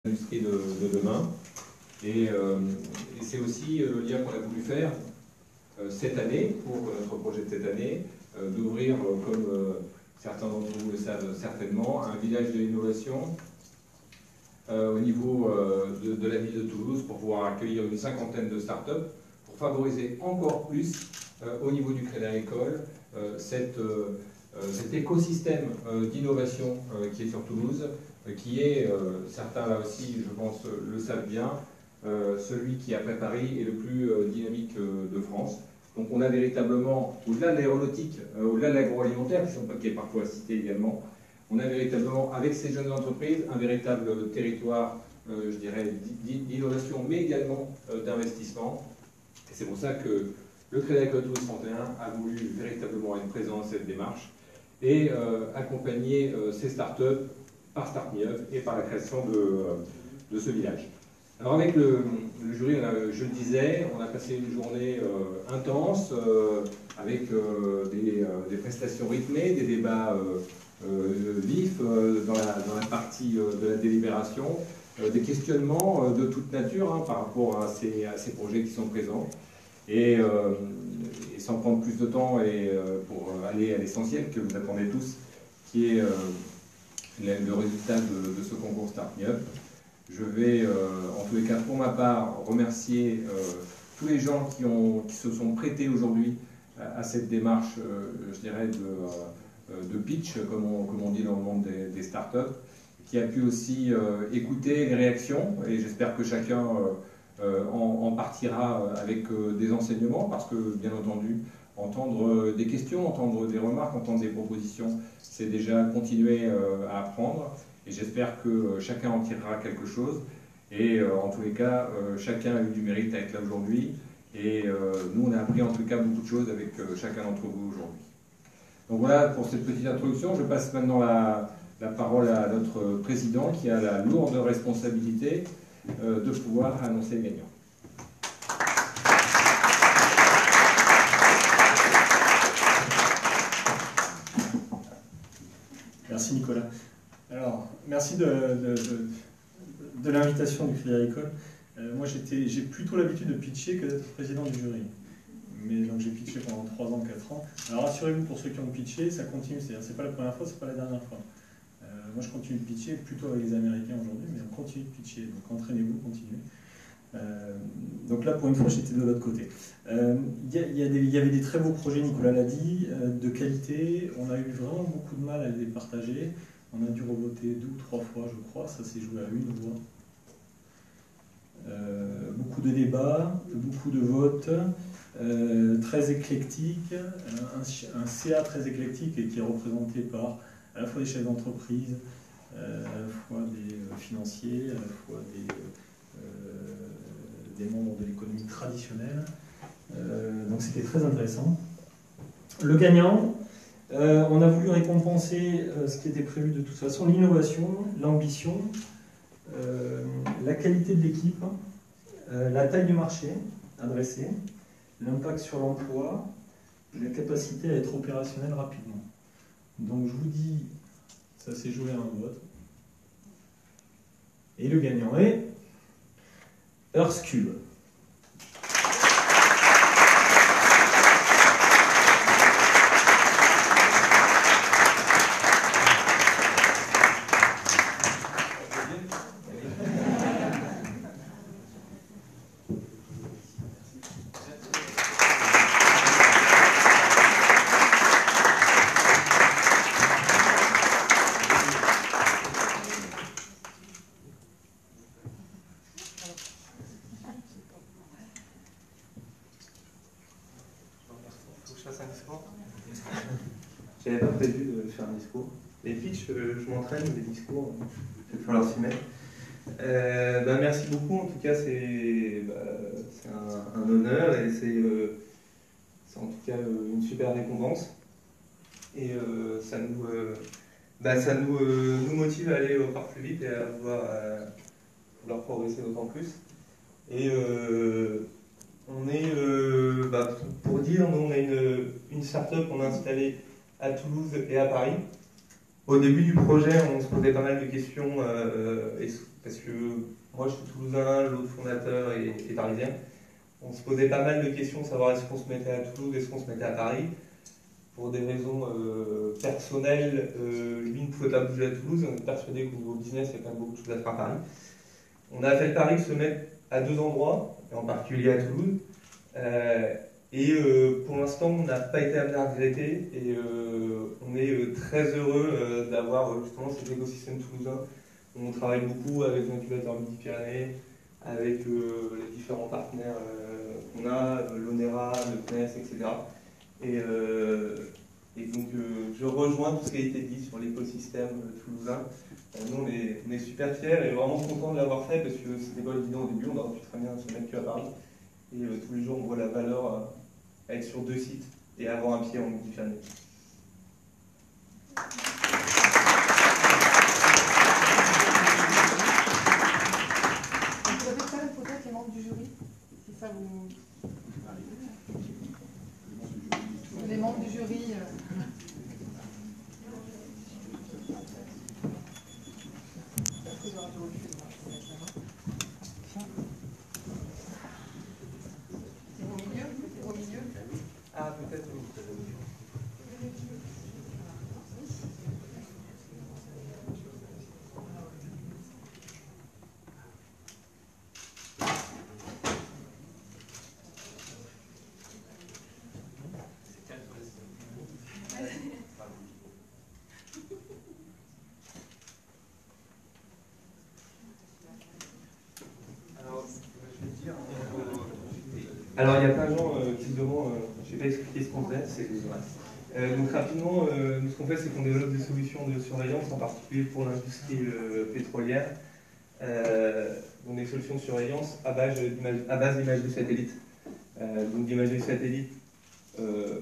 l'industrie de demain. Et c'est aussi le lien qu'on a voulu faire cette année, pour notre projet de cette année, d'ouvrir, comme certains d'entre vous le savent certainement, un village de l'innovation au niveau de la ville de Toulouse pour pouvoir accueillir une cinquantaine de startups, pour favoriser encore plus au niveau du Crédit Agricole cet écosystème d'innovation qui est sur Toulouse, qui est, certains là aussi je pense le savent bien, celui qui après Paris est le plus dynamique de France. Donc on a véritablement, au-delà de l'aéronautique, au-delà de l'agroalimentaire, qui est parfois cité également, on a véritablement, avec ces jeunes entreprises, un véritable territoire, je dirais, d'innovation, mais également d'investissement. Et c'est pour ça que le Crédit Agricole Toulouse 31 a voulu véritablement être présent dans cette démarche et accompagner ces startups par Startme et par la création de ce village. Alors avec le jury, je le disais, on a passé une journée intense avec des prestations rythmées, des débats vifs dans la partie de la délibération, des questionnements de toute nature par rapport à ces projets qui sont présents. Et sans prendre plus de temps et pour aller à l'essentiel que vous attendez tous, qui est le résultat de ce concours Startme, je vais, en tous les cas, pour ma part, remercier tous les gens qui se sont prêtés aujourd'hui à cette démarche, je dirais, de pitch, comme on dit dans le monde des startups, qui a pu aussi écouter les réactions, et j'espère que chacun en partira avec des enseignements, parce que, bien entendu, entendre des questions, entendre des remarques, entendre des propositions, c'est déjà continuer à apprendre. Et j'espère que chacun en tirera quelque chose. Et en tous les cas, chacun a eu du mérite à être là aujourd'hui. Et nous, on a appris en tout cas beaucoup de choses avec chacun d'entre vous aujourd'hui. Donc voilà pour cette petite introduction. Je passe maintenant la parole à notre président qui a la lourde responsabilité de pouvoir annoncer le gagnant. Merci Nicolas. Alors, merci de l'invitation du Crédit Agricole. Moi, j'ai plutôt l'habitude de pitcher que d'être président du jury. Mais donc j'ai pitché pendant 3 ans, 4 ans. Alors rassurez-vous, pour ceux qui ont pitché, ça continue. C'est-à-dire, c'est pas la première fois, c'est pas la dernière fois. Moi, je continue de pitcher, plutôt avec les Américains aujourd'hui, mais on continue de pitcher. Donc entraînez-vous, continuez. Donc là, pour une fois, j'étais de l'autre côté. Il y avait des très beaux projets, Nicolas l'a dit, de qualité. On a eu vraiment beaucoup de mal à les partager. On a dû revoter 2 ou 3 fois, je crois. Ça s'est joué à 1 voix. Beaucoup de débats, beaucoup de votes, très éclectique. Un CA très éclectique et qui est représenté par à la fois des chefs d'entreprise, à la fois des financiers, à la fois des membres de l'économie traditionnelle. Donc c'était très intéressant. Le gagnant, on a voulu récompenser ce qui était prévu de toute façon, l'innovation, l'ambition, la qualité de l'équipe, la taille du marché adressé, l'impact sur l'emploi, la capacité à être opérationnel rapidement. Donc je vous dis, ça s'est joué à un vote. Et le gagnant est Earthcube. J'avais pas prévu de faire un discours. Les pitchs, je m'entraîne, les discours, il va falloir s'y mettre. Merci beaucoup, en tout cas c'est un honneur et c'est en tout cas une super récompense. Et ça nous motive à aller encore plus vite et à vouloir progresser d'autant plus. Et on est, pour dire, nous on a une start-up qu'on a installée à Toulouse et à Paris. Au début du projet, on se posait pas mal de questions, parce que moi je suis toulousain, l'autre fondateur est parisien. On se posait pas mal de questions, savoir est-ce qu'on se mettait à Toulouse, est-ce qu'on se mettait à Paris. Pour des raisons personnelles, lui ne pouvait pas bouger à Toulouse, on est persuadé qu'au niveau business, il y a quand même beaucoup de choses à faire à Paris. On a fait le pari de se mettre à 2 endroits, et en particulier à Toulouse. Pour l'instant, on n'a pas été amené à regretter, et on est très heureux d'avoir justement cet écosystème toulousain. On travaille beaucoup avec l'incubateur Midi-Pyrénées, avec les différents partenaires qu'on a, l'ONERA, le CNES, etc. Et donc, je rejoins tout ce qui a été dit sur l'écosystème toulousain. Nous, on est super fiers et vraiment contents de l'avoir fait parce que c'était pas évident au début, on aurait pu très bien se mettre que à Paris. Et tous les jours, on voit la valeur à être sur 2 sites et avoir un pied en Midi-Pyrénées. Vous avez faire peut-être les membres du jury, si ça vous... Les membres du jury... Au milieu. Ah, peut-être oui. Alors, il y a plein de gens qui se demandent, je ne vais pas expliquer ce qu'on fait, donc rapidement, nous, ce qu'on fait, c'est qu'on développe des solutions de surveillance, en particulier pour l'industrie pétrolière. Donc des solutions de surveillance à base d'imagerie satellite. Donc d'imagerie satellite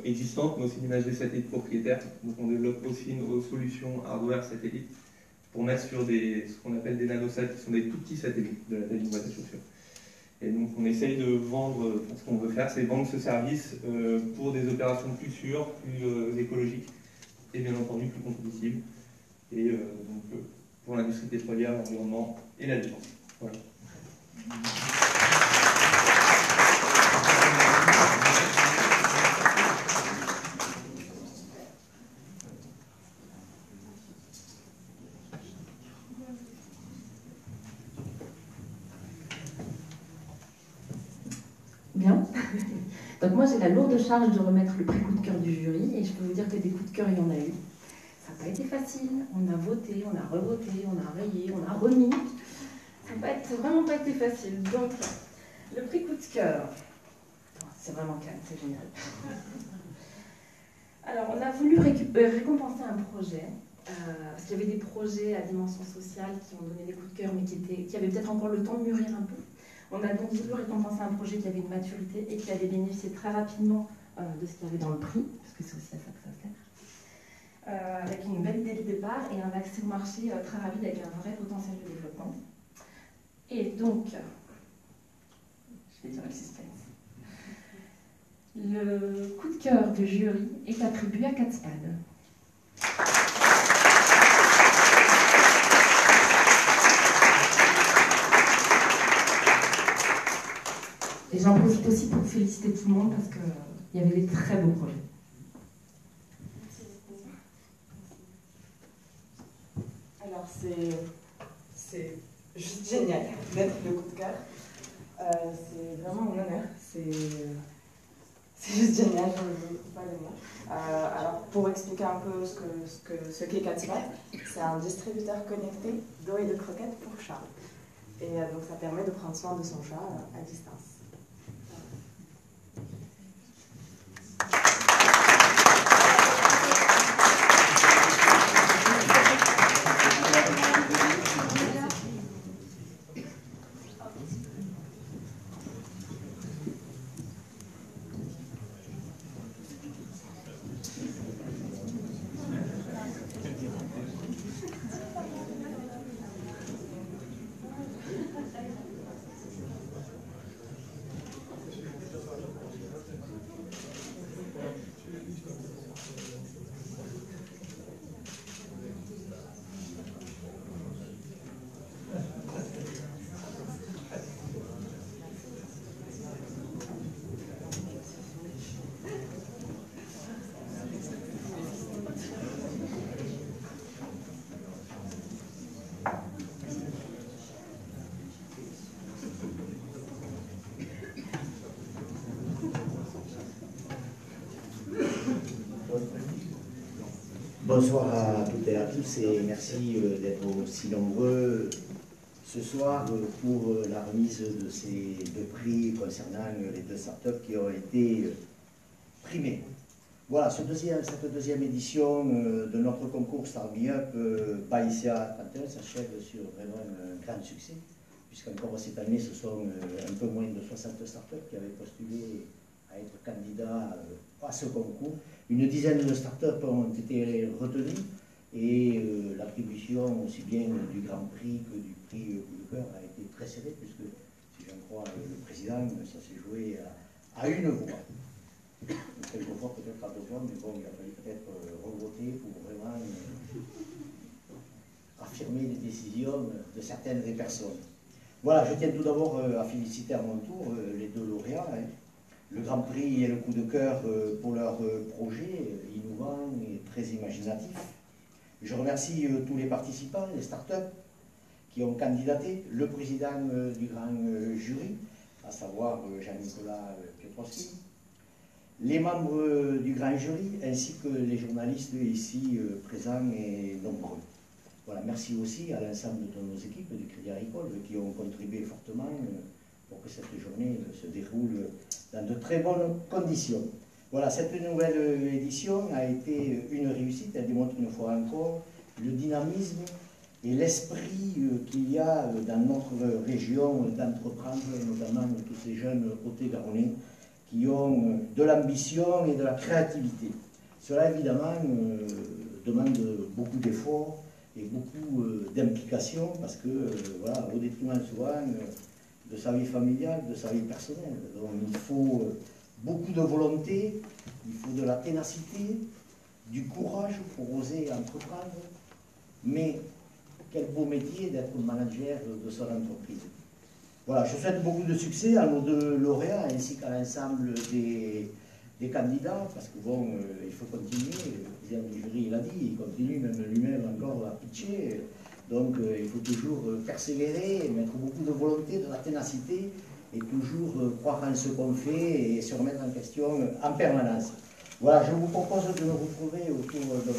existantes, mais aussi d'imagerie satellite propriétaire. Donc on développe aussi nos solutions hardware satellite pour mettre sur ce qu'on appelle des nanosats, qui sont des tout petits satellites de la taille d'une boîte à chaussures. Et donc on essaye de vendre, ce qu'on veut faire, c'est vendre ce service pour des opérations plus sûres, plus écologiques et bien entendu plus compétitives. Et donc pour l'industrie pétrolière, l'environnement et la défense. Voilà. Bien. Donc moi j'ai la lourde charge de remettre le prix coup de cœur du jury et je peux vous dire que des coups de cœur il y en a eu. Ça n'a pas été facile, on a voté, on a revoté, on a rayé, on a remis. Ça n'a vraiment pas été facile. Donc le prix coup de cœur, c'est vraiment calme, c'est génial. Alors on a voulu récompenser un projet, parce qu'il y avait des projets à dimension sociale qui ont donné des coups de cœur mais qui avaient peut-être encore le temps de mûrir un peu. On a donc voulu récompenser un projet qui avait une maturité et qui avait bénéficié très rapidement de ce qu'il y avait dans le prix, parce que c'est aussi à ça que ça sert, avec une belle idée de départ et un accès au marché très rapide avec un vrai potentiel de développement. Et donc, je vais dire le suspense. Le coup de cœur de jury est attribué à Catspad. Et j'en profite aussi pour féliciter tout le monde parce qu'il y avait des très beaux projets. Alors c'est juste génial d'être le coup de cœur. C'est vraiment un honneur. C'est juste génial, je ne trouve pas les mots. Alors pour expliquer un peu ce qu'est Catspad, c'est un distributeur connecté d'eau et de croquettes pour chats. Et donc ça permet de prendre soin de son chat à distance. Bonsoir à toutes et à tous et merci d'être aussi nombreux ce soir pour la remise de ces deux prix concernant les deux startups qui ont été primées. Voilà, cette deuxième édition de notre concours Start Me Up by ICA 31 s'achève sur vraiment un grand succès, puisqu'encore cette année, ce sont un peu moins de 60 startups qui avaient postulé à être candidats à ce concours. Une dizaine de startups ont été retenues et l'attribution aussi bien du Grand Prix que du prix Coup de cœur a été très serrée, puisque, si j'en crois le président, ça s'est joué à une voix. Quelquefois peut-être à deux voix, mais bon, il a fallu peut-être revoter pour vraiment affirmer les décisions de certaines des personnes. Voilà, je tiens tout d'abord à féliciter à mon tour les deux lauréats, le Grand Prix et le Coup de cœur pour leur projet innovant et très imaginatif. Je remercie tous les participants, les startups qui ont candidaté, le président du grand jury, à savoir Jean-Nicolas Piotrowski, les membres du grand jury ainsi que les journalistes ici présents et nombreux. Voilà, merci aussi à l'ensemble de nos équipes du Crédit Agricole qui ont contribué fortement pour que cette journée se déroule dans de très bonnes conditions. Voilà, cette nouvelle édition a été une réussite, elle démontre une fois encore le dynamisme et l'esprit qu'il y a dans notre région d'entreprendre, notamment tous ces jeunes Haut-et-Garonnais qui ont de l'ambition et de la créativité. Cela évidemment demande beaucoup d'efforts et beaucoup d'implication parce que, voilà, au détriment souvent de sa vie familiale, de sa vie personnelle. Donc il faut beaucoup de volonté, il faut de la ténacité, du courage pour oser entreprendre, mais quel beau métier d'être manager de son entreprise. Voilà, je souhaite beaucoup de succès à nos deux lauréats ainsi qu'à l'ensemble des candidats, parce que bon, il faut continuer, le président du jury l'a dit, il continue même lui-même encore à pitcher, donc il faut toujours persévérer, mettre beaucoup de volonté, de la ténacité, et toujours croire en ce qu'on fait et se remettre en question en permanence. Voilà, je vous propose de me retrouver autour d'un